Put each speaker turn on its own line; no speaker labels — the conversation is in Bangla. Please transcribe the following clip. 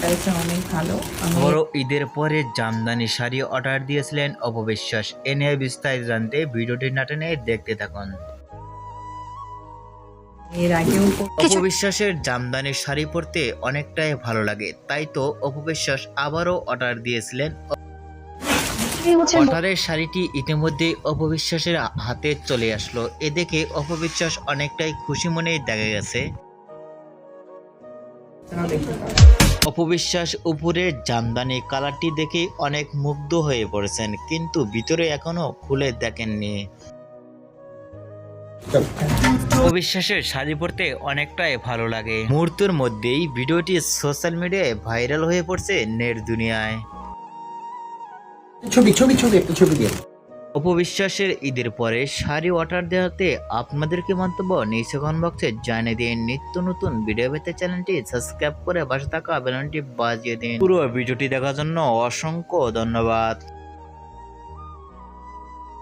কালেকশন অনেক ভালো। আমি
বড় ঈদের পরে জামদানি শাড়ি অর্ডার দিয়েছিলেন অপবিশ্বাস। এ নিয়ে বিস্তারিত জানতে ভিডিওটি না টেনে দেখতে থাকুন।
এর আগেও
অপবিশ্বাসের জামদানি শাড়ি পরতে অনেকটাই ভালো লাগে, তাই তো অপবিশ্বাস আবারও অর্ডার দিয়েছিলেন। অর্ডারের শাড়িটি ইতিমধ্যে অপবিশ্বাসের হাতে চলে আসলো। এ দেখে অপবিশ্বাস অনেকটাই খুশি মনে দেখা গেছে। অপবিশ্বাস উপরের জামদানি কালারটি দেখে অনেক মুগ্ধ হয়ে পড়েছেন, কিন্তু ভিতরে এখনো খুলে দেখেননি। অপবিশ্বাসের শাড়ি পরতে অনেকটাই ভালো লাগে। মুহূর্তের মধ্যেই ভিডিওটি সোশ্যাল মিডিয়ায় ভাইরাল হয়ে পড়ছে নেট দুনিয়ায়।
ছবি ছবি ছবি একটা ছবি দিয়ে
অপবিশ্বাসের ঈদের পরে শাড়ি অর্ডার দেওয়াতে আপনাদেরকে মন্তব্য নিচে কমেন্ট বক্সে জানিয়ে দিন। নিত্য নতুন ভিডিও পেতে চ্যানেলটি সাবস্ক্রাইব করে পাশে থাকা বেল আইকনটি বাজিয়ে দিন। পুরো ভিডিওটি দেখার জন্য অসংখ্য ধন্যবাদ।